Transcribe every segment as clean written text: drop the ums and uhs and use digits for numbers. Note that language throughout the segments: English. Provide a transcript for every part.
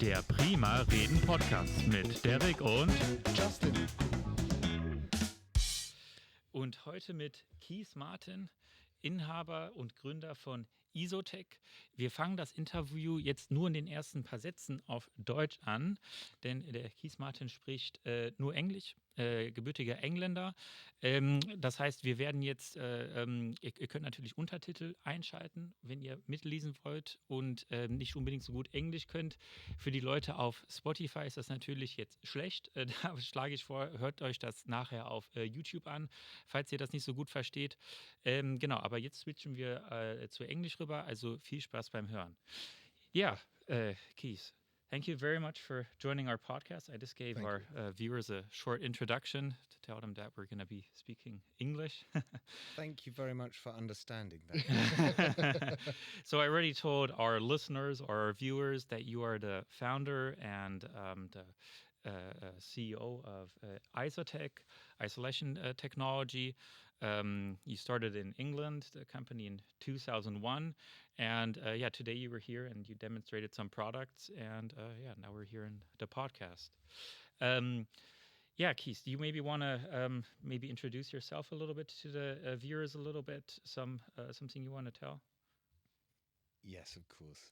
Der Prima Reden Podcast mit Derric und Justin. Und heute mit Keith Martin, Inhaber und Gründer von IsoTek. Wir fangen das Interview jetzt nur in den ersten paar Sätzen auf Deutsch an, denn der Keith Martin spricht nur Englisch, gebürtiger Engländer. Das heißt, wir werden jetzt, ihr könnt natürlich Untertitel einschalten, wenn ihr mitlesen wollt und nicht unbedingt so gut Englisch könnt. Für die Leute auf Spotify ist das natürlich jetzt schlecht. Da schlage ich vor, hört euch das nachher auf YouTube an, falls ihr das nicht so gut versteht. Genau, aber jetzt switchen wir zu Englisch rüber, also viel Spaß beim Hören. Yeah, Keith, thank you very much for joining our podcast. I just gave our viewers a short introduction to tell them that we're going to be speaking English. Thank you very much for understanding that. So I already told our listeners or our viewers that you are the founder and the CEO of IsoTek, isolation technology. You started in England, the company in 2001. And today you were here and you demonstrated some products. And now we're here in the podcast. Keith, do you maybe want to maybe introduce yourself a little bit to the viewers a little bit? Something you want to tell? Yes, of course.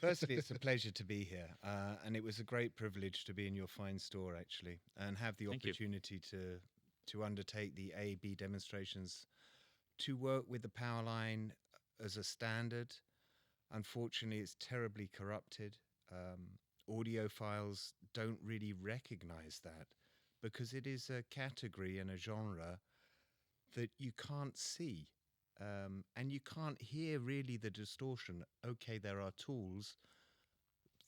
Firstly, it's a pleasure to be here. And it was a great privilege to be in your fine store, actually, and have the opportunity to undertake the A/B demonstrations, to work with the power line as a standard. Unfortunately, it's terribly corrupted. Audiophiles don't really recognize that because it is a category and a genre that you can't see. And you can't hear really the distortion. Okay, there are tools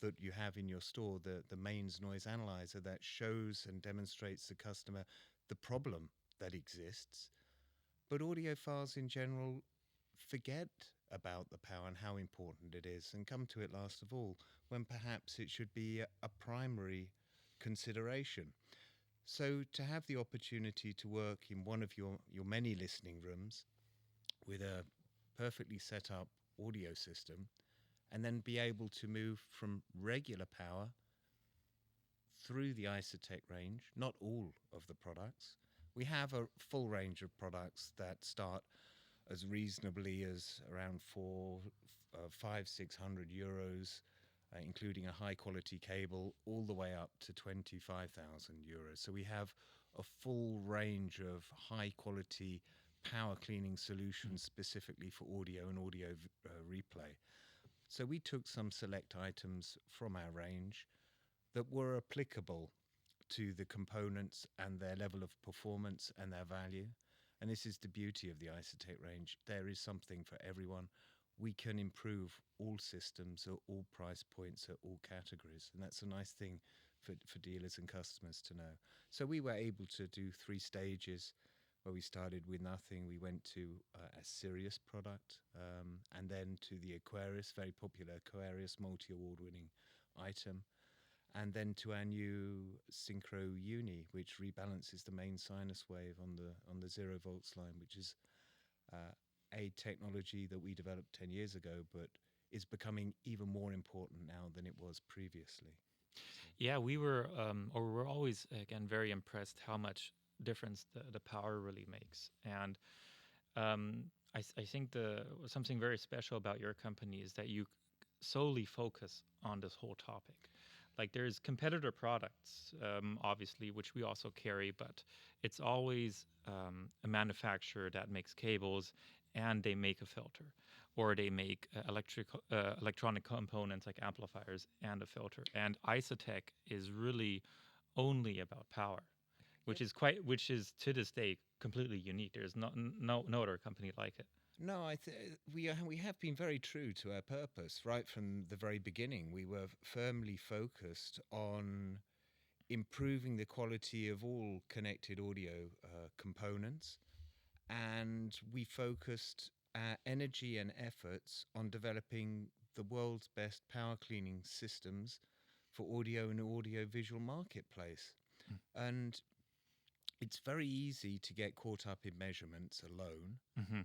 that you have in your store, the mains noise analyzer that shows and demonstrates the customer the problem that exists. But audiophiles in general forget about the power and how important it is and come to it last of all, when perhaps it should be a primary consideration. So to have the opportunity to work in one of your many listening rooms with a perfectly set up audio system and then be able to move from regular power through the IsoTek range, not all of the products. We have a full range of products that start as reasonably as around 500-600 euros, including a high quality cable, all the way up to 25,000 euros. So we have a full range of high quality power cleaning solutions specifically for audio and audio replay. So we took some select items from our range that were applicable to the components and their level of performance and their value. And this is the beauty of the IsoTek range. There is something for everyone. We can improve all systems at all price points, at all categories. And that's a nice thing for dealers and customers to know. So we were able to do 3 stages where we started with nothing. We went to a Sirius product and then to the Aquarius, very popular Aquarius multi-award winning item. And then to our new Synchro Uni, which rebalances the main sinus wave on the 0 volts line, which is a technology that we developed 10 years ago, but is becoming even more important now than it was previously. Yeah, we're always, again, very impressed how much difference the power really makes. And I think something very special about your company is that you solely focus on this whole topic. Like there's competitor products, obviously, which we also carry, but it's always a manufacturer that makes cables and they make a filter, or they make electronic components like amplifiers and a filter. And IsoTek is really only about power, which is to this day completely unique. There's no other company like it. No, we have been very true to our purpose right from the very beginning. We were firmly focused on improving the quality of all connected audio components, and we focused our energy and efforts on developing the world's best power cleaning systems for audio and audio-visual marketplace. And it's very easy to get caught up in measurements alone. Mm-hmm.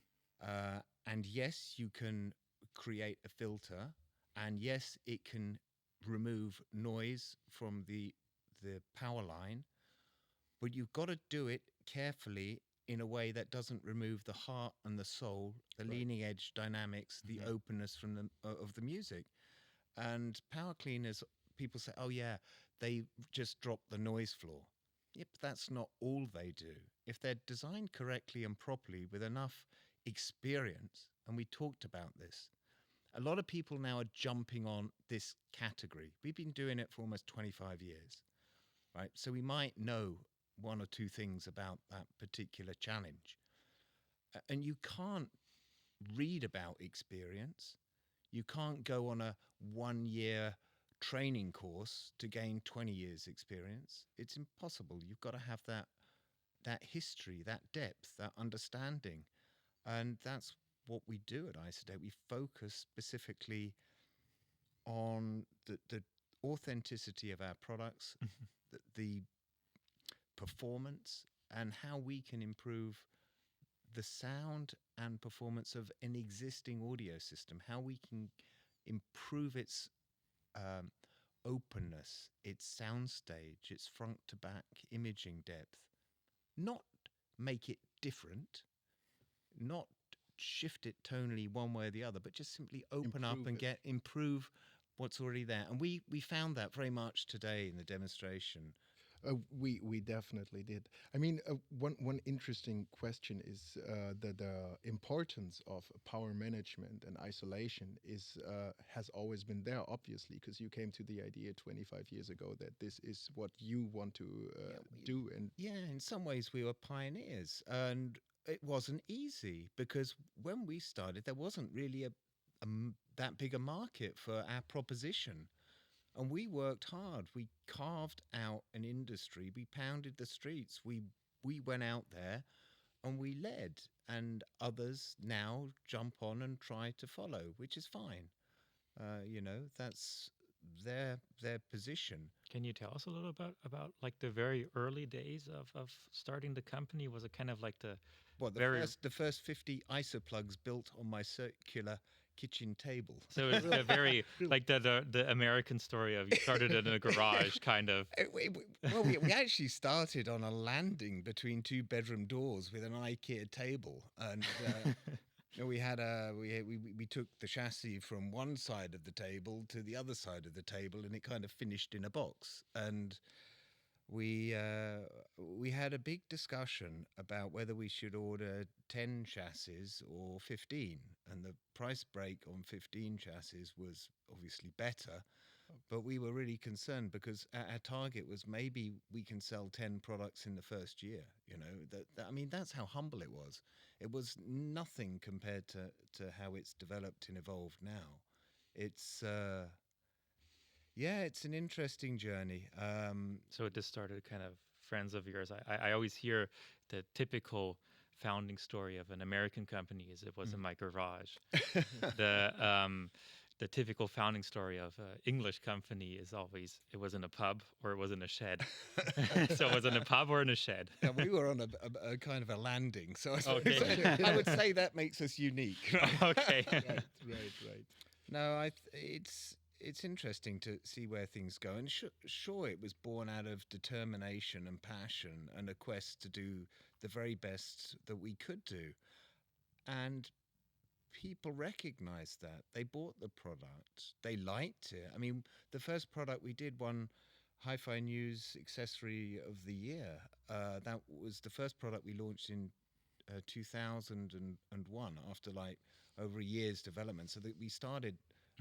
And yes, you can create a filter, and yes, it can remove noise from the power line, but you've got to do it carefully in a way that doesn't remove the heart and the soul, the leading edge dynamics, the openness from of the music. And power cleaners, people say, oh yeah, they just drop the noise floor. Yep, that's not all they do. If they're designed correctly and properly with enough experience, and we talked about this, a lot of people now are jumping on this category. We've been doing it for almost 25 years, right? So we might know one or two things about that particular challenge. And you can't read about experience. You can't go on a 1-year training course to gain 20 years experience. It's impossible. You've got to have that history, that depth, that understanding. And that's what we do at IsoTek. We focus specifically on the authenticity of our products, the performance, and how we can improve the sound and performance of an existing audio system, how we can improve its openness, its soundstage, its front to back imaging depth, not make it different, not shift it tonally one way or the other, but just simply open up and improve what's already there. And we found that very much today in the demonstration. We definitely did. I mean, one interesting question is the importance of power management and isolation has always been there, obviously, because you came to the idea 25 years ago that this is what you want to do. And in some ways we were pioneers, and it wasn't easy because when we started, there wasn't really that big a market for our proposition. And we worked hard. We carved out an industry. We pounded the streets. We went out there and we led. And others now jump on and try to follow, which is fine. That's their position. Can you tell us a little about like the very early days of starting the company? Was it kind of like the first 50 ISO plugs built on my circular kitchen table. So it's a very like the American story of you started in a garage kind of. Well, we actually started on a landing between 2 bedroom doors with an IKEA table, and we took the chassis from one side of the table to the other side of the table, and it kind of finished in a box. And we had a big discussion about whether we should order 10 chassis or 15, and the price break on 15 chassis was obviously better, but we were really concerned because our target was maybe we can sell 10 products in the first year. I mean, that's how humble it was. It was nothing compared to how it's developed and evolved now. It's it's an interesting journey. So it just started kind of friends of yours. I always hear the typical founding story of an American company is it was in my garage. The typical founding story of an English company is always it was in a pub or it was in a shed. So it was in a pub or in a shed. Yeah, we were on a kind of a landing, so I would say that makes us unique. Okay. Right. No, it's interesting to see where things go. And sure, it was born out of determination and passion and a quest to do the very best that we could do. And people recognized that. They bought the product. They liked it. I mean, the first product we did won Hi-Fi News Accessory of the Year. That was the first product we launched in 2001 after like over a year's development. So that we started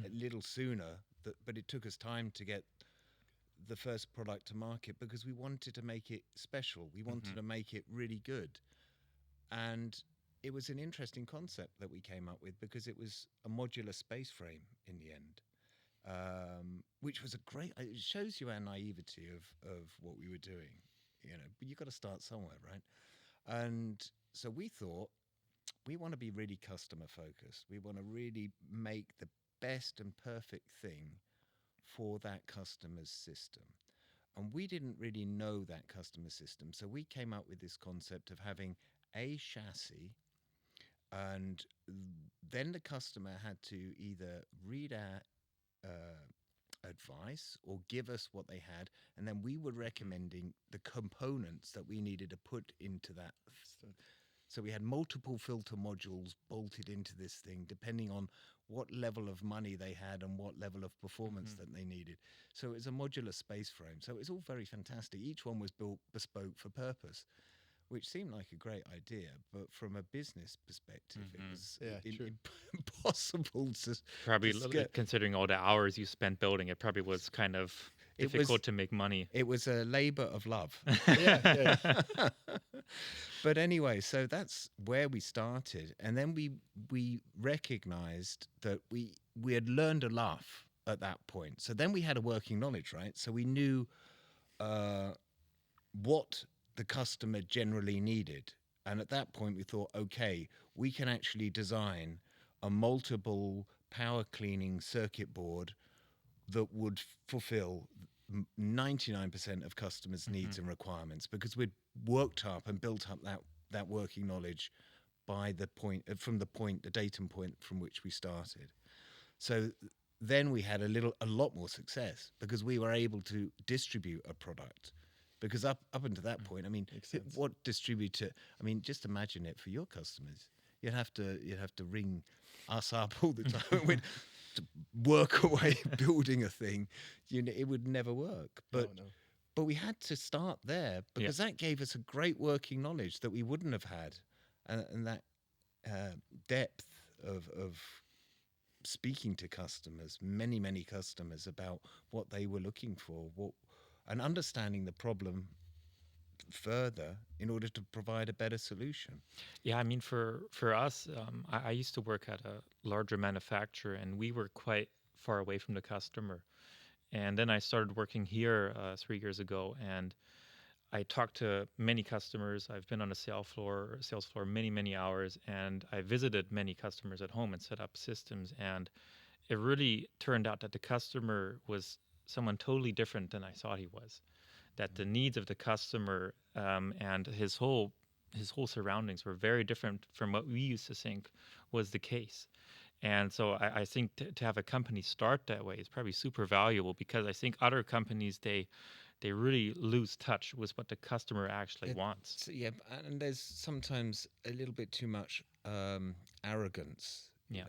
a little sooner, but it took us time to get the first product to market because we wanted to make it special. We wanted to make it really good. And it was an interesting concept that we came up with because it was a modular space frame in the end, which was it shows you our naivety of what we were doing, but you've got to start somewhere, right? And so we thought, we want to be really customer focused. We want to really make the best and perfect thing for that customer's system. And we didn't really know that customer system. So we came up with this concept of having a chassis, and then the customer had to either read our advice or give us what they had, and then we were recommending the components that we needed to put into that. So we had multiple filter modules bolted into this thing, depending on what level of money they had and what level of performance that they needed. So it was a modular space frame. So it was all very fantastic. Each one was built bespoke for purpose, which seemed like a great idea, but from a business perspective, it was impossible to Probably to considering all the hours you spent building, it probably was kind of difficult to make money. It was a labor of love. Yeah. But anyway, so that's where we started, and then we recognized that we had learned enough at that point. So then we had a working knowledge, right? So we knew what the customer generally needed, and at that point we thought, okay, we can actually design a multiple power cleaning circuit board that would fulfill 99% of customers' needs and requirements, because we'd worked up and built up that working knowledge by the datum point from which we started. So then we had a lot more success because we were able to distribute a product. Because up until that point, I mean, what distributor? I mean, just imagine it for your customers. You'd have to ring us up all the time. We'd to work away building a thing. It would never work. But we had to start there because that gave us a great working knowledge that we wouldn't have had, and that depth of speaking to customers, many customers, about what they were looking for, and understanding the problem further in order to provide a better solution. Yeah, I mean, for us, I used to work at a larger manufacturer, and we were quite far away from the customer. And then I started working here 3 years ago, and I talked to many customers. I've been on a sales floor many hours, and I visited many customers at home and set up systems. And it really turned out that the customer was someone totally different than I thought he was. That the needs of the customer and his whole surroundings were very different from what we used to think was the case. And so I think to have a company start that way is probably super valuable, because I think other companies, they really lose touch with what the customer actually wants. Yeah, and there's sometimes a little bit too much arrogance. Yeah,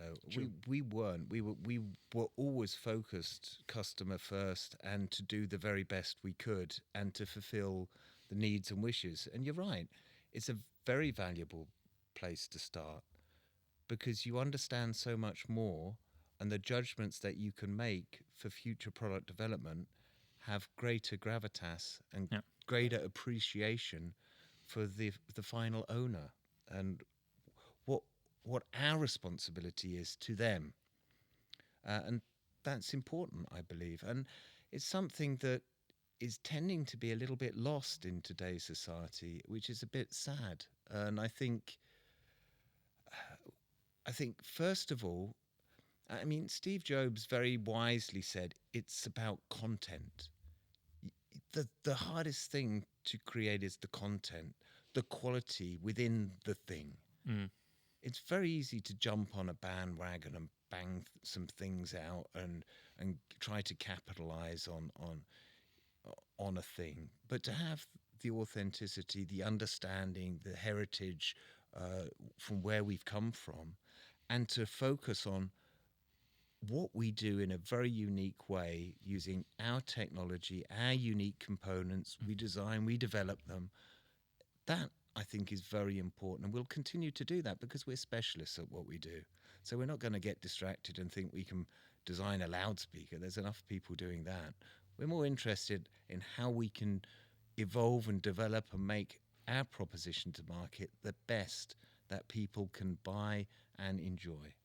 we weren't. We were always focused customer first, and to do the very best we could, and to fulfill the needs and wishes. And you're right, it's a very valuable place to start, because you understand so much more, and the judgments that you can make for future product development have greater gravitas and greater appreciation for the final owner, and what our responsibility is to them. And that's important, I believe. And it's something that is tending to be a little bit lost in today's society, which is a bit sad. And I think first of all, I mean, Steve Jobs very wisely said, it's about content. The hardest thing to create is the content, the quality within the thing. It's very easy to jump on a bandwagon and bang some things out and try to capitalize on a thing. But to have the authenticity, the understanding, the heritage from where we've come from, and to focus on what we do in a very unique way using our technology, our unique components, we design, we develop them, that I think is very important, and we'll continue to do that because we're specialists at what we do. So we're not going to get distracted and think we can design a loudspeaker. There's enough people doing that. We're more interested in how we can evolve and develop and make our proposition to market the best that people can buy and enjoy.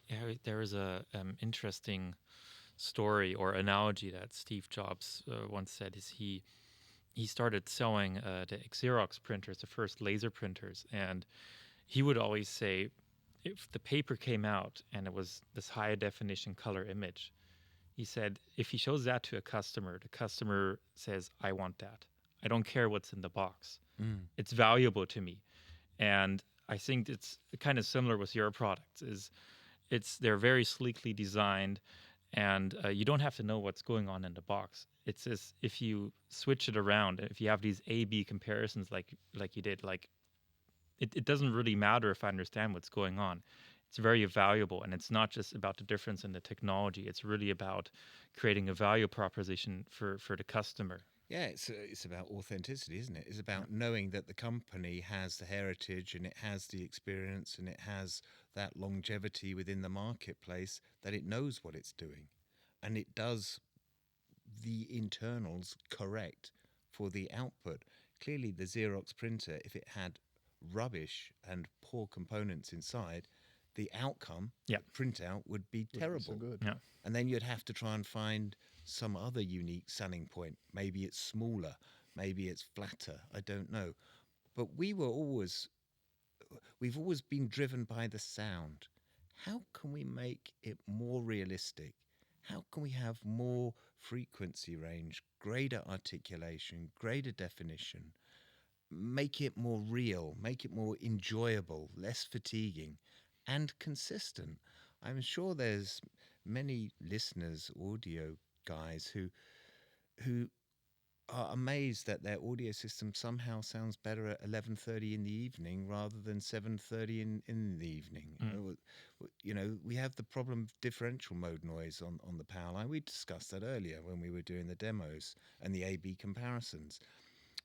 Yeah, there is a interesting story or analogy that Steve Jobs once said. Is he started selling the Xerox printers, the first laser printers, and he would always say, if the paper came out and it was this high definition color image, he said, if he shows that to a customer, the customer says, I want that. I don't care what's in the box. It's valuable to me. And I think it's kind of similar with your products. They're very sleekly designed, and you don't have to know what's going on in the box. It's just if you switch it around, if you have these A/B comparisons like you did, like it doesn't really matter if I understand what's going on. It's very valuable, and it's not just about the difference in the technology. It's really about creating a value proposition for the customer. Yeah, it's about authenticity, isn't it? It's about knowing that the company has the heritage and it has the experience and it has that longevity within the marketplace, that it knows what it's doing and it does the internals correct for the output. Clearly, the Xerox printer, if it had rubbish and poor components inside, the outcome, Yeah. the printout, would be terrible. So good. Yeah. And then you'd have to try and find some other unique selling point. Maybe it's smaller, maybe it's flatter, I don't know. But we've always been driven by the sound. How can we make it more realistic? How can we have more frequency range, greater articulation, greater definition? Make it more real, make it more enjoyable, less fatiguing, and consistent. I'm sure there's many listeners, audio guys, who are amazed that their audio system somehow sounds better at 11:30 in the evening rather than 7:30 in the evening. You know, we have the problem of differential mode noise on the power line. We discussed that earlier when we were doing the demos and the A/B comparisons.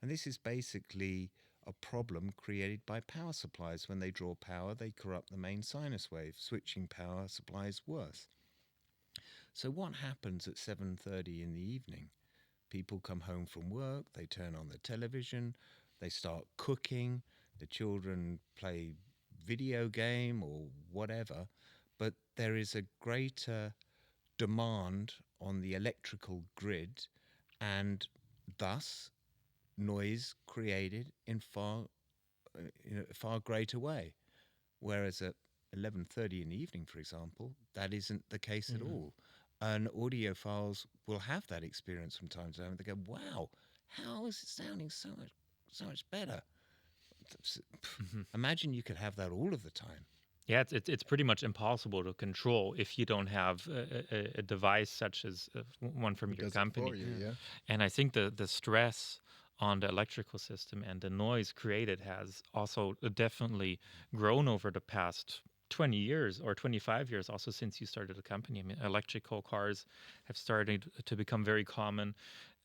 And this is basically a problem created by power supplies. When they draw power, they corrupt the main sinus wave. Switching power supply is worse. So what happens at 7:30 in the evening? People come home from work, they turn on the television, they start cooking, the children play video game or whatever, but there is a greater demand on the electrical grid, and thus noise created in a far greater way. Whereas at 11:30 in the evening, for example, that isn't the case at all. And audiophiles will have that experience from time to time. They go, "Wow, how is it sounding so much better?" Imagine you could have that all of the time. Yeah, it's pretty much impossible to control if you don't have a device such as one from your Does it company. for you, yeah. And I think the stress on the electrical system and the noise created has also definitely grown over the past 20 years or 25 years, also since you started the company. I mean, electrical cars have started to become very common.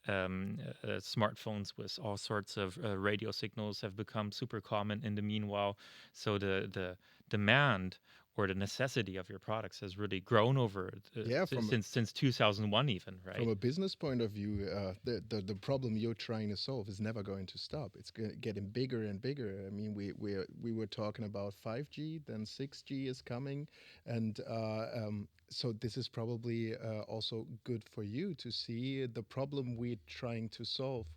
Smartphones with all sorts of radio signals have become super common in the meanwhile. So the demand or the necessity of your products has really grown over since 2001 even, right? From a business point of view, the problem you're trying to solve is never going to stop. It's getting bigger and bigger. I mean, we were talking about 5G, then 6G is coming, and so this is probably also good for you to see the problem we're trying to solve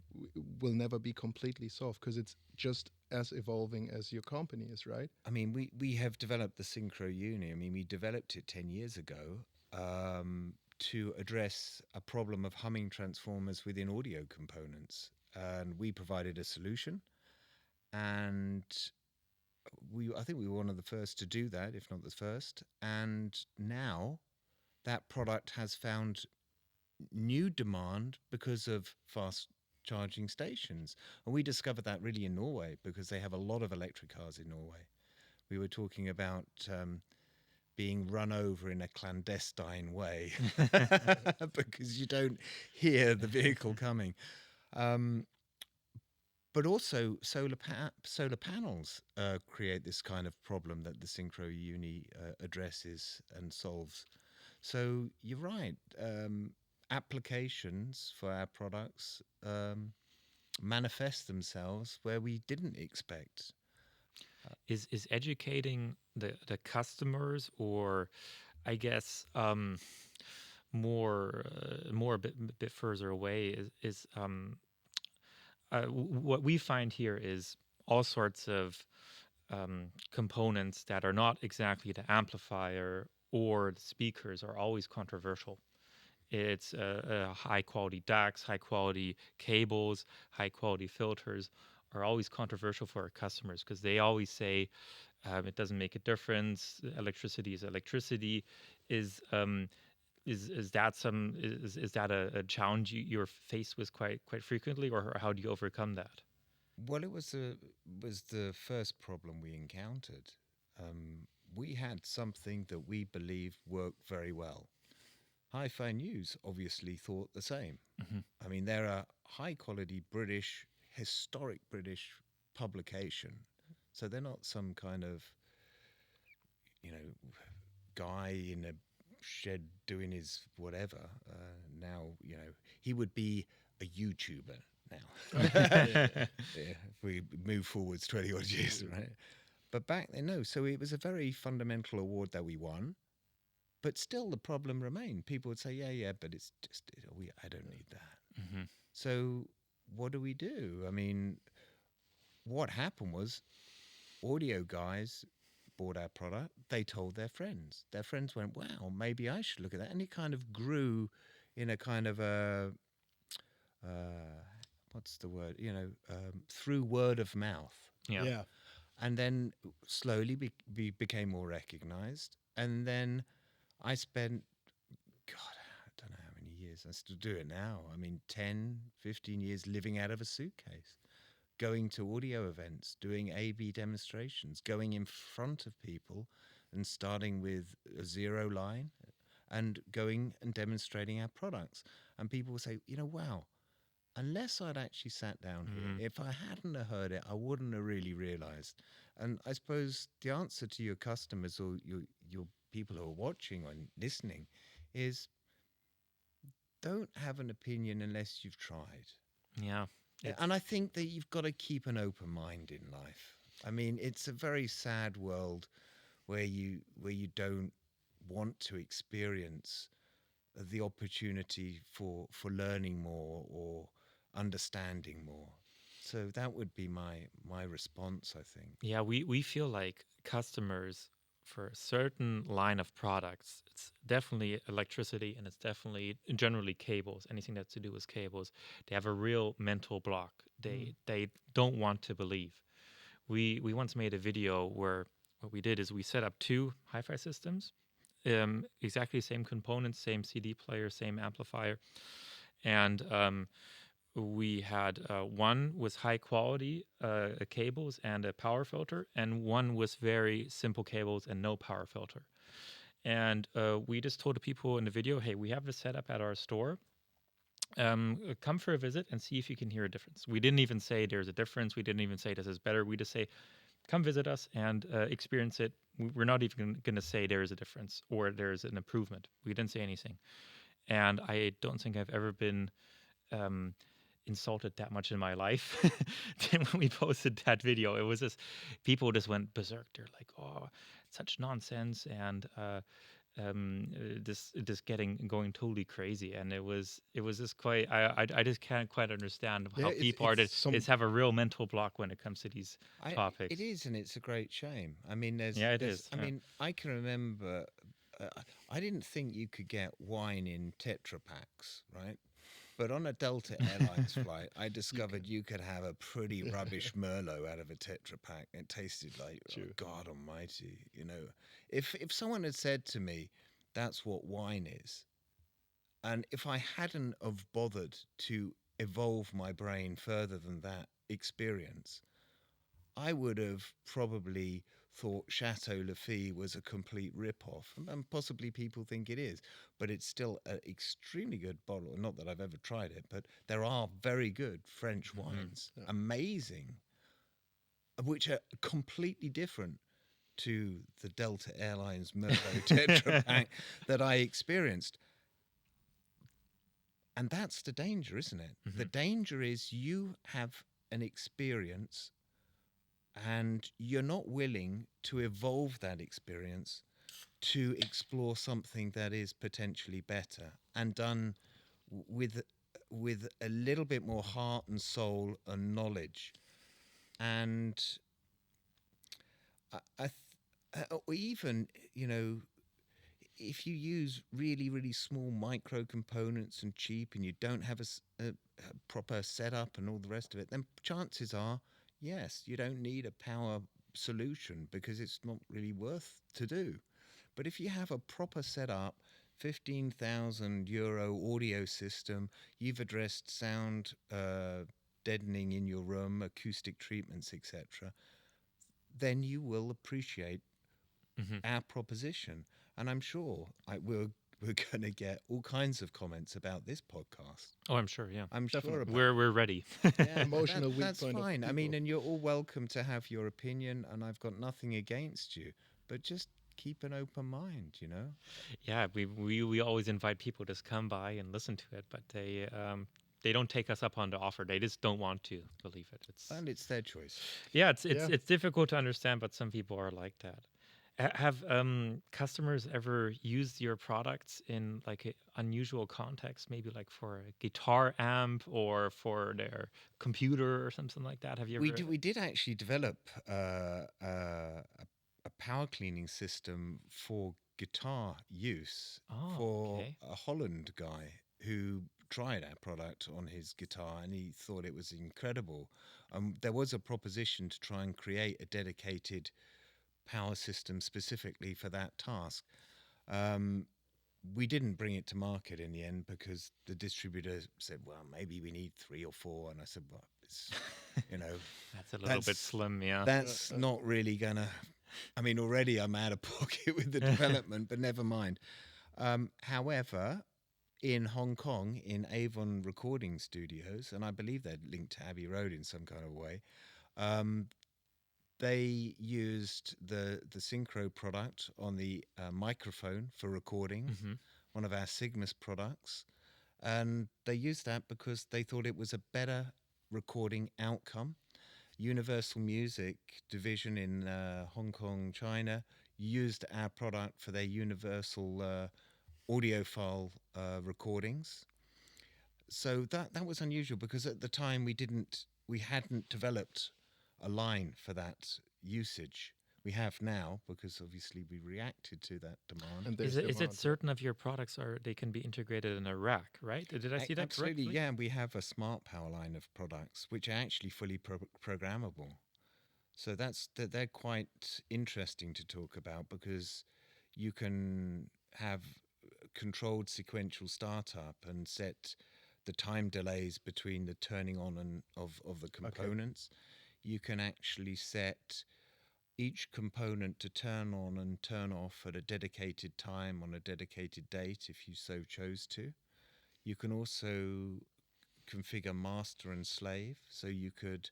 will never be completely solved because it's just as evolving as your company is, right? I mean, we have developed the Synchro Uni. I mean, we developed it 10 years ago to address a problem of humming transformers within audio components. And we provided a solution. And I think we were one of the first to do that, if not the first. And now that product has found new demand because of fast charging stations. And we discovered that really in Norway because they have a lot of electric cars in Norway. We were talking about being run over in a clandestine way because you don't hear the vehicle coming. But also solar panels create this kind of problem that the Synchro Uni addresses and solves. So you're right. Applications for our products manifest themselves where we didn't expect. Is educating the customers, or I guess more a bit further away is what we find here is all sorts of components that are not exactly the amplifier or the speakers are always controversial. It's high quality DACs, high quality cables, high quality filters are always controversial for our customers because they always say it doesn't make a difference. Electricity is electricity. Is is that a challenge you're faced with quite frequently, or how do you overcome that? Well, it was the first problem we encountered. We had something that we believed worked very well. Hi-Fi News obviously thought the same. Mhm. I mean, they're a high-quality British, historic British publication, so they're not some kind of, guy in a shed doing his whatever. Now, he would be a YouTuber now. Yeah, if we move forwards 20 odd years, right? But back then, no. So it was a very fundamental award that we won. But still, the problem remained. People would say, yeah, but it's just, I don't need that. Mhm. So what do we do? I mean, what happened was audio guys bought our product. They told their friends. Their friends went, wow, maybe I should look at that. And it kind of grew in a kind of a, what's the word? Through word of mouth. Yeah. Yeah. And then slowly became more recognized. And then I spent, God, I don't know how many years. I still do it now. I mean, 10, 15 years living out of a suitcase, going to audio events, doing A/B demonstrations, going in front of people and starting with a zero line and going and demonstrating our products. And people will say, wow, unless I'd actually sat down here, if I hadn't have heard it, I wouldn't have really realized. And I suppose the answer to your customers or your people who are watching and listening is don't have an opinion unless you've tried. Yeah. And I think that you've got to keep an open mind in life. I mean, it's a very sad world where you don't want to experience the opportunity for learning more or understanding more. So that would be my response, I think. Yeah, we feel like customers for a certain line of products, it's definitely electricity and it's definitely generally cables, anything that's to do with cables. They have a real mental block. They don't want to believe. We once made a video where what we did is we set up two hi-fi systems, exactly same components, same CD player, same amplifier, and we had one was high quality cables and a power filter, and one was very simple cables and no power filter. And we just told the people in the video, hey, we have this set up at our store. Come for a visit and see if you can hear a difference. We didn't even say there's a difference. We didn't even say this is better. We just say, come visit us and experience it. We're not even going to say there is a difference or there's an improvement. We didn't say anything. And I don't think I've ever been insulted that much in my life than when we posted that video. It was just, people just went berserk. They're like, oh, such nonsense, and this going totally crazy. And it was just quite, I just can't quite understand how people just have a real mental block when it comes to these topics. It is, and it's a great shame. I mean, it is. I mean, I can remember, I didn't think you could get wine in Tetra Packs, right? But on a Delta Airlines flight, I discovered you could have a pretty rubbish Merlot out of a Tetra Pak. It tasted like, oh, God almighty, If someone had said to me, that's what wine is, and if I hadn't have bothered to evolve my brain further than that experience, I would have probably thought Chateau Lafite was a complete rip-off, and possibly people think it is, but it's still an extremely good bottle. Not that I've ever tried it, but there are very good French wines, amazing, which are completely different to the Delta Airlines Merlot Tetra Pak that I experienced. And that's the danger, isn't it? The danger is you have an experience and you're not willing to evolve that experience to explore something that is potentially better and done with a little bit more heart and soul and knowledge. And even, if you use really, really small micro components and cheap and you don't have a proper setup and all the rest of it, then chances are, yes, you don't need a power solution because it's not really worth to do. But if you have a proper setup, €15,000 audio system, you've addressed sound deadening in your room, acoustic treatments, etc., then you will appreciate our proposition. And I'm sure we're going to get all kinds of comments about this podcast. Oh, I'm sure. Yeah, I'm sure about we're ready. yeah, Emotional weak that's point of fine. I mean, people. and you're all welcome to have your opinion, and I've got nothing against you. But just keep an open mind, you know. Yeah, we always invite people to come by and listen to it, but they don't take us up on the offer. They just don't want to believe it. And it's their choice. It's difficult to understand, but some people are like that. Have customers ever used your products in like an unusual context, maybe like for a guitar amp or for their computer or something like that? Have you ever? We did actually develop a power cleaning system for guitar use for okay. a Holland guy who tried our product on his guitar and he thought it was incredible. There was a proposition to try and create a dedicated power system specifically for that task. We didn't bring it to market in the end because the distributor said, well, maybe we need 3 or 4. And I said, well, it's, you know, That's a little bit slim, yeah. that's not really gonna, I mean, already I'm out of pocket with the development, but never mind. However, in Hong Kong, in Avon Recording Studios, and I believe they're linked to Abbey Road in some kind of way, they used the Synchro product on the microphone for recordings, one of our Sigma's products, and they used that because they thought it was a better recording outcome. Universal Music division in Hong Kong, China, used our product for their universal audiophile recordings. So that was unusual because at the time we hadn't developed a line for that usage. We have now because obviously we reacted to that demand. And Is there's it demand. certain of your products they can be integrated in a rack, right? Did I see that Absolutely, correctly? yeah. We have a smart power line of products which are actually fully programmable. So they're quite interesting to talk about because you can have controlled sequential startup and set the time delays between the turning on and of the components. You can actually set each component to turn on and turn off at a dedicated time on a dedicated date if you so chose to. You can also configure master and slave, so you could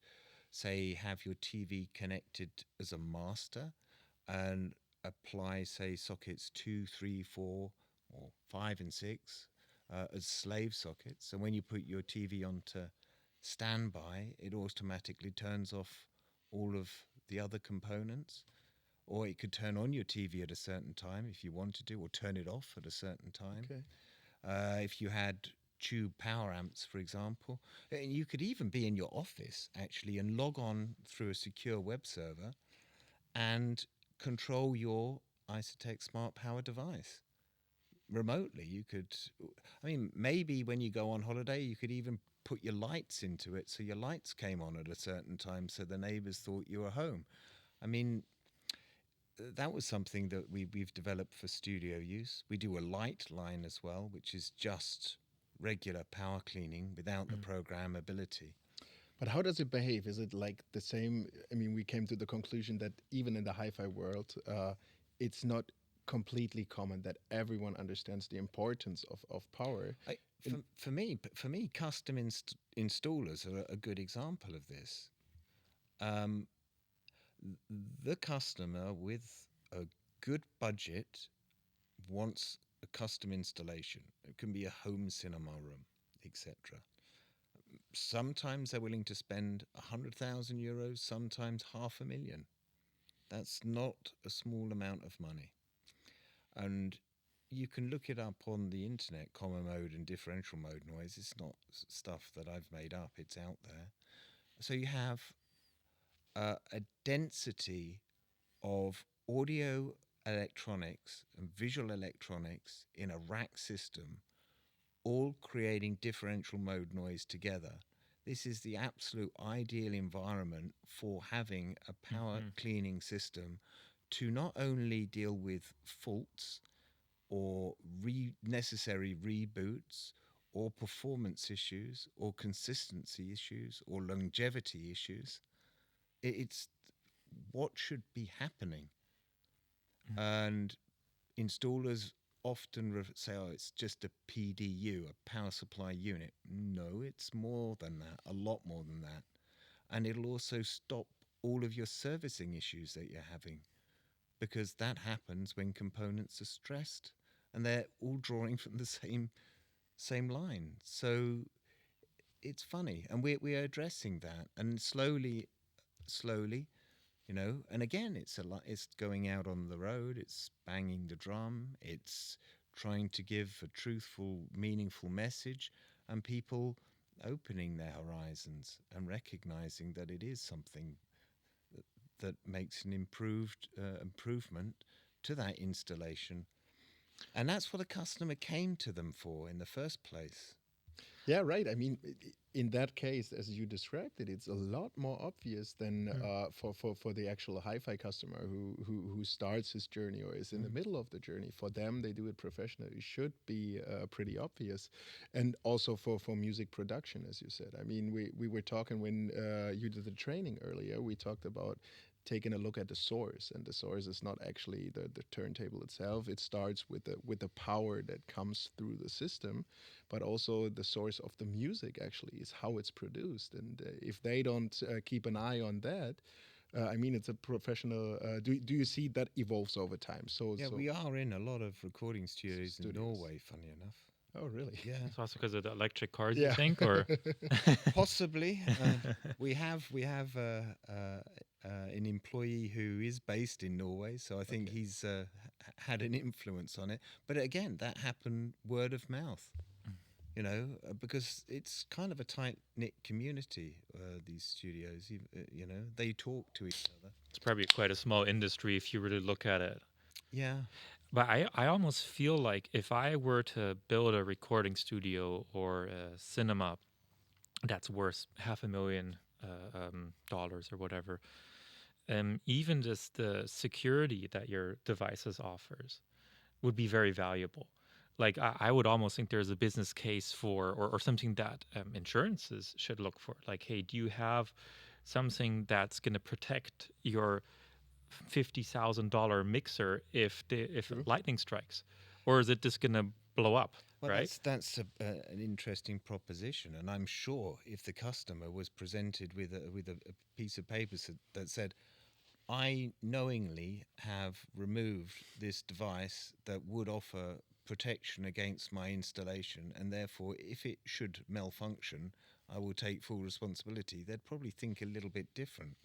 say have your TV connected as a master and apply say sockets 2, 3, 4 or 5 and 6 as slave sockets. So when you put your TV onto standby, it automatically turns off all of the other components, or it could turn on your TV at a certain time if you wanted to, or turn it off at a certain time. If you had tube power amps, for example, you could even be in your office actually and log on through a secure web server and control your IsoTek smart power device remotely. You could, I mean, maybe when you go on holiday, you could even put your lights into it so your lights came on at a certain time so the neighbors thought you were home. I mean, that was something that we've developed for studio use. We do a light line as well, which is just regular power cleaning without the programmability. But how does it behave? Is it like the same? I mean, we came to the conclusion that even in the hi-fi world, it's not completely common that everyone understands the importance of power. For me, custom installers are a good example of this. The customer with a good budget wants a custom installation. It can be a home cinema room, etc. Sometimes they're willing to spend €100,000, sometimes $500,000. That's not a small amount of money. And you can look it up on the internet, common mode and differential mode noise. It's not stuff that I've made up, it's out there. So you have a density of audio electronics and visual electronics in a rack system, all creating differential mode noise together. This is the absolute ideal environment for having a power cleaning system to not only deal with faults, or necessary reboots, or performance issues, or consistency issues, or longevity issues. It's what should be happening. And installers often say, oh, it's just a PDU, a power supply unit. No, it's more than that, a lot more than that. And it'll also stop all of your servicing issues that you're having, because that happens when components are stressed and they're all drawing from the same line. So it's funny, and we're addressing that, and slowly, and again, it's going out on the road, it's banging the drum, it's trying to give a truthful, meaningful message, and people opening their horizons and recognizing that it is something that makes an improvement to that installation. And that's what the customer came to them for in the first place. Yeah, right. I mean, in that case, as you described it, it's a lot more obvious than for the actual hi-fi customer who starts his journey or is in the middle of the journey. For them, they do it professionally. It should be pretty obvious. And also for music production, as you said. I mean, we were talking when you did the training earlier, we talked about taking a look at the source, and the source is not actually the turntable itself. It starts with the power that comes through the system, but also the source of the music actually is how it's produced. And if they don't keep an eye on that, I mean, it's a professional. Do you see that evolves over time? So we are in a lot of recording studios in Norway. Funny enough. Oh, really? Yeah. It's also because of the electric cars, you think, or possibly. We have an employee who is based in Norway, so I think he's had an influence on it. But again, that happened word of mouth, because it's kind of a tight-knit community, these studios, they talk to each other. It's probably quite a small industry if you really look at it. Yeah. But I almost feel like if I were to build a recording studio or a cinema that's worth $500,000 or whatever, even just the security that your devices offers would be very valuable. Like I would almost think there's a business case for, or something that insurances should look for. Like, hey, do you have something that's going to protect your $50,000 mixer if lightning strikes, or is it just going to blow up? Well, right? That's an interesting proposition, and I'm sure if the customer was presented with a piece of paper that said, I knowingly have removed this device that would offer protection against my installation, and therefore if it should malfunction, I will take full responsibility, they'd probably think a little bit different.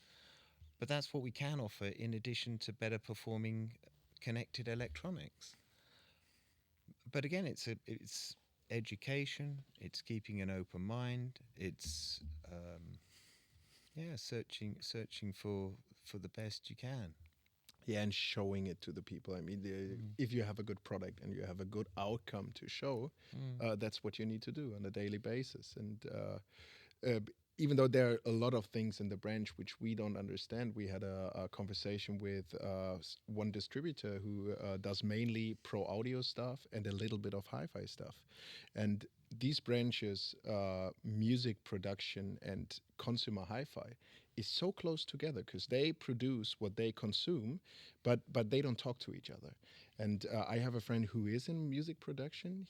But that's what we can offer in addition to better performing connected electronics. But again, it's education, it's keeping an open mind, it's searching for the best you can. Yeah, and showing it to the people. I mean, if you have a good product and you have a good outcome to show, that's what you need to do on a daily basis. And even though there are a lot of things in the branch which we don't understand, we had a conversation with one distributor who does mainly pro audio stuff and a little bit of hi-fi stuff. And these branches, music production and consumer hi-fi, is so close together because they produce what they consume, but they don't talk to each other. And I have a friend who is in music production.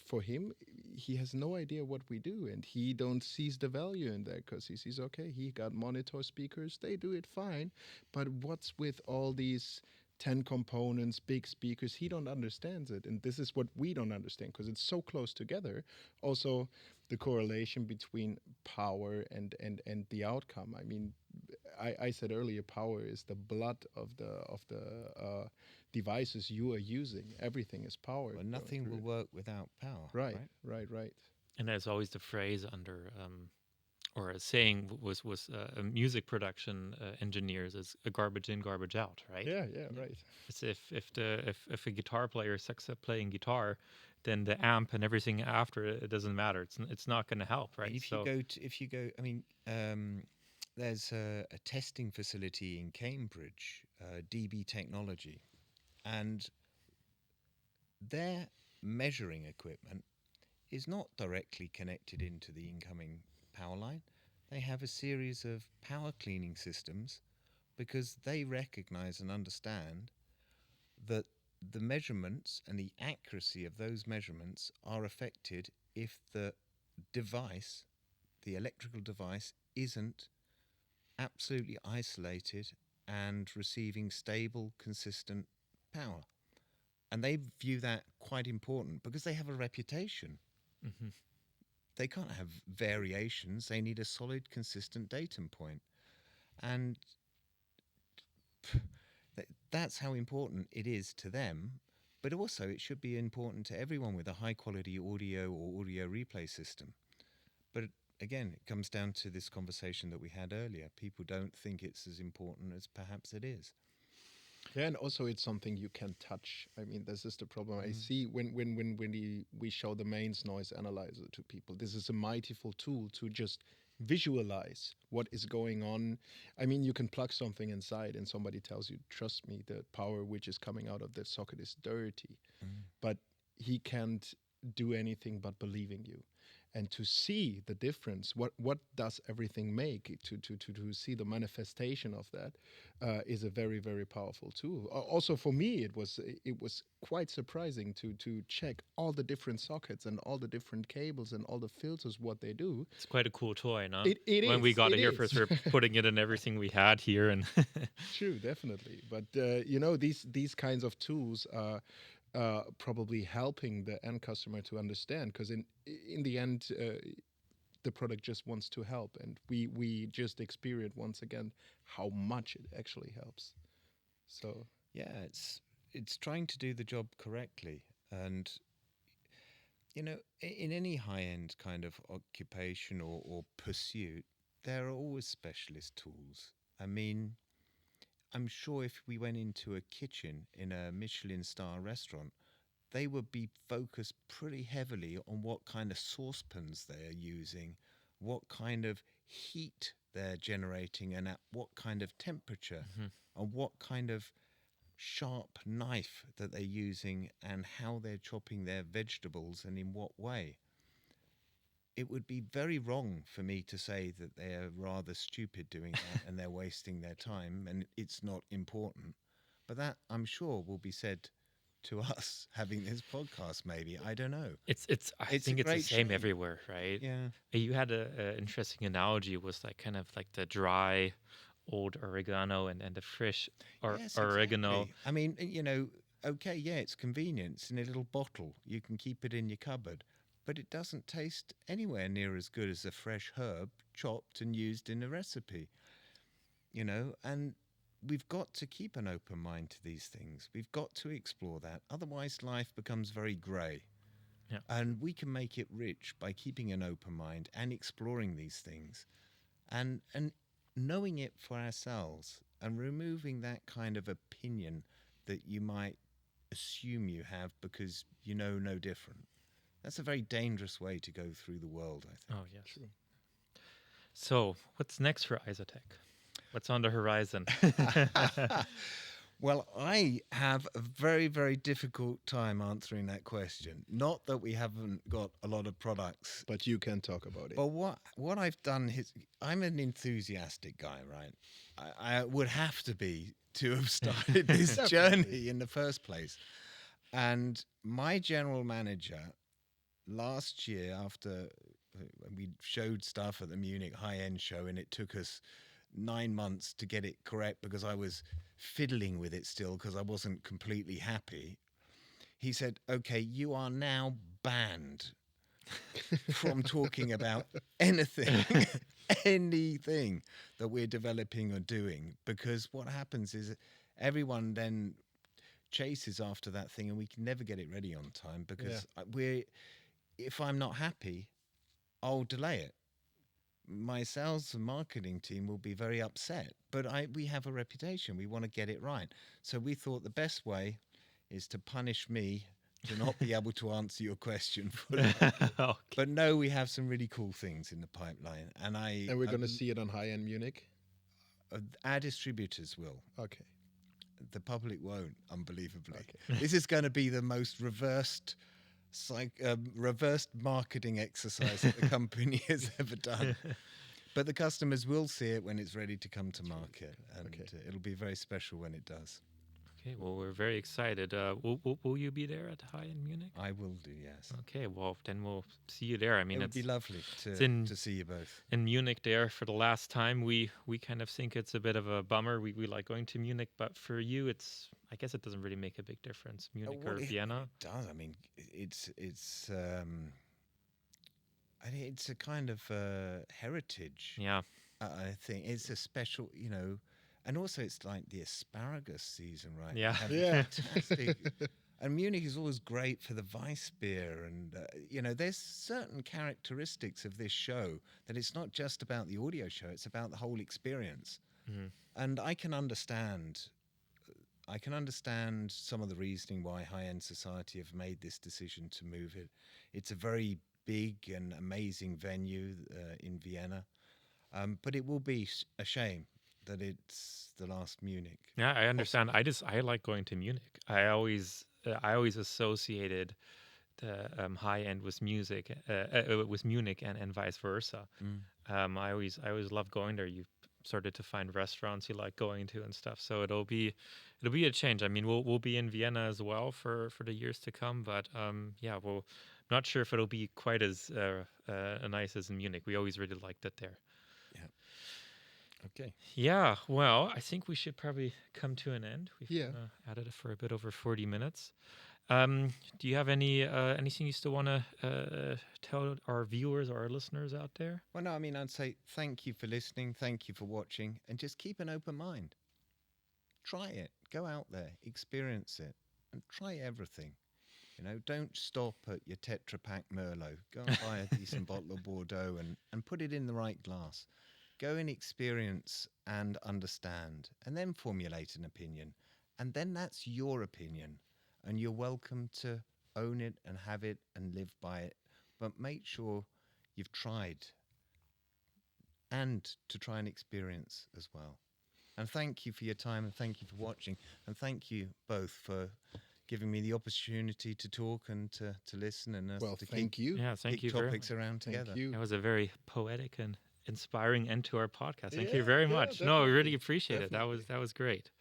For him, he has no idea what we do, and he don't sees the value in that because he sees, okay, he got monitor speakers, they do it fine, but what's with all these 10 components, big speakers? He don't understand it, and this is what we don't understand because it's so close together. Also, the correlation between power and the outcome. I mean, I said earlier, power is the blood of the devices you are using. Everything is power. Well, nothing will work without power. Right. And there's always the phrase under, or a saying was music production engineers is a garbage in, garbage out, right? Yeah, right. It's if a guitar player sucks at playing guitar, then the amp and everything after it doesn't matter. It's not going to help, right? If you go, I mean, there's a testing facility in Cambridge, DB Technology, and their measuring equipment is not directly connected into the incoming power line. They have a series of power cleaning systems because they recognize and understand that the measurements and the accuracy of those measurements are affected if the device, the electrical device, isn't absolutely isolated and receiving stable, consistent power. And they view that quite important because they have a reputation. Mm-hmm. They can't have variations. They need a solid, consistent datum point. And that's how important it is to them. But also it should be important to everyone with a high-quality audio or audio replay system. But again, it comes down to this conversation that we had earlier. People don't think it's as important as perhaps it is. Yeah, and also it's something you can touch. I mean, this is the problem. I see when we show the mains noise analyzer to people. This is a mightyful tool to just visualize what is going on. I mean, you can plug something inside and somebody tells you, trust me, the power which is coming out of that socket is dirty. But he can't do anything but believing you. And to see the difference, what does everything make, to see the manifestation of that is a very, very powerful tool. Also for me, it was quite surprising to check all the different sockets and all the different cables and all the filters, what they do. It's quite a cool toy, no? When we got it here first, we were putting it in everything we had here. And True, definitely. But you know, these kinds of tools are probably helping the end customer to understand, because in the end, the product just wants to help, and we just experience once again how much it actually helps. So yeah, it's trying to do the job correctly. And you know, in any high-end kind of occupation or pursuit, there are always specialist tools. I mean, I'm sure if we went into a kitchen in a Michelin star restaurant, they would be focused pretty heavily on what kind of saucepans they're using, what kind of heat they're generating, and at what kind of temperature, and what kind of sharp knife that they're using, and how they're chopping their vegetables and in what way. It would be very wrong for me to say that they're rather stupid doing that and they're wasting their time and it's not important. But that, I'm sure, will be said to us having this podcast, maybe. I don't know. I think it's the same everywhere, right? Yeah. You had an interesting analogy. It was like kind of like the dry old oregano and the fresh oregano. Exactly. I mean, you know, okay, yeah, it's convenient. It's in a little bottle. You can keep it in your cupboard. But it doesn't taste anywhere near as good as a fresh herb chopped and used in a recipe, you know, and we've got to keep an open mind to these things. We've got to explore that. Otherwise, life becomes very grey. Yeah. And we can make it rich by keeping an open mind and exploring these things and knowing it for ourselves and removing that kind of opinion that you might assume you have because you know no different. That's a very dangerous way to go through the world, I think. Oh, yes. True. So, what's next for IsoTek? What's on the horizon? Well, I have a very, very difficult time answering that question. Not that we haven't got a lot of products. but you can talk about it. But what I've done is, I'm an enthusiastic guy, right? I would have to be to have started this journey in the first place. And my general manager last year, after we showed stuff at the Munich high-end show, and it took us 9 months to get it correct because I was fiddling with it still because I wasn't completely happy. He said, okay, you are now banned from talking about anything that we're developing or doing, because what happens is everyone then chases after that thing and we can never get it ready on time because if I'm not happy, I'll delay it. My sales and marketing team will be very upset, but we have a reputation. We want to get it right. So we thought the best way is to punish me to not be able to answer your question fully. Okay. But no, we have some really cool things in the pipeline. And we're going to see it on high-end Munich? Our distributors will. Okay. The public won't, unbelievably. Okay. This is going to be the most reversed marketing exercise that the company has ever done. But the customers will see it when it's ready to come to market, and it'll be very special when it does. Okay, well, we're very excited. Will you be there at HI in Munich? I will do, yes. Okay, well, then we'll see you there. I mean, it would be lovely to see you both. In Munich there for the last time. We kind of think it's a bit of a bummer. We like going to Munich, but for you, I guess it doesn't really make a big difference, Munich or Vienna. It does. I mean, it's a kind of heritage. Yeah. I think it's a special, and also it's like the asparagus season, right? Yeah. Fantastic. And Munich is always great for the Weissbier, and there's certain characteristics of this show that it's not just about the audio show; it's about the whole experience. Mm-hmm. And I can understand some of the reasoning why high-end society have made this decision to move it. It's a very big and amazing venue in Vienna, but it will be a shame that it's the last Munich. Yeah, I understand. I like going to Munich. I always associated the high end with music, with Munich and vice versa. I always love going there. You started to find restaurants you like going to and stuff. So it'll be a change. I mean, we'll be in Vienna as well for the years to come. But we're not sure if it'll be quite as nice as in Munich. We always really liked it there. Yeah. Okay. Yeah, well, I think we should probably come to an end. We've added it for a bit over 40 minutes. Do you have anything you still want to tell our viewers or our listeners out there? Well, no, I mean, I'd say thank you for listening, thank you for watching, and just keep an open mind. Try it. Go out there, experience it, and try everything. Don't stop at your Tetra Pak Merlot. Go and buy a decent bottle of Bordeaux and put it in the right glass. Go and experience and understand, and then formulate an opinion. And then that's your opinion. And you're welcome to own it and have it and live by it. But make sure you've tried, and to try and experience as well. And thank you for your time, and thank you for watching. And thank you both for giving me the opportunity to talk and to listen. And to thank you. Yeah, thank you. Topics around together. Thank you. That was a very poetic and inspiring end to our podcast. Thank you very much. No, I really appreciate it. That was great.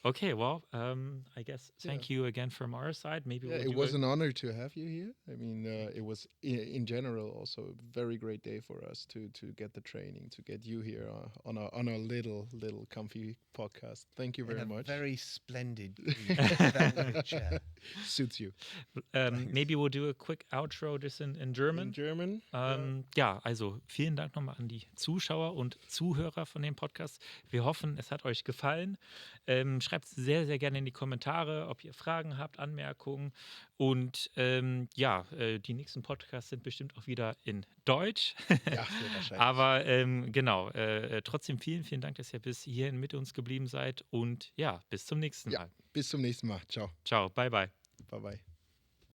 Okay, well, I guess thank you again from our side. Maybe it was an honor to have you here. I mean, it was in general also a very great day for us to get the training, to get you here on a little comfy podcast. Thank you very much. Very splendid chair. Suits you. Maybe we'll do a quick outro just in German. In German. Ja, also vielen Dank nochmal an die Zuschauer und Zuhörer von dem Podcast. Wir hoffen, es hat euch gefallen. Schreibt sehr, sehr gerne in die Kommentare, ob ihr Fragen habt, Anmerkungen. Und die nächsten Podcasts sind bestimmt auch wieder in Deutsch. Ja, wahrscheinlich. Aber genau, trotzdem vielen, vielen Dank, dass ihr bis hierhin mit uns geblieben seid. Und ja, bis zum nächsten Mal. Bis zum nächsten Mal. Ciao. Ciao, bye, bye. Bye, bye.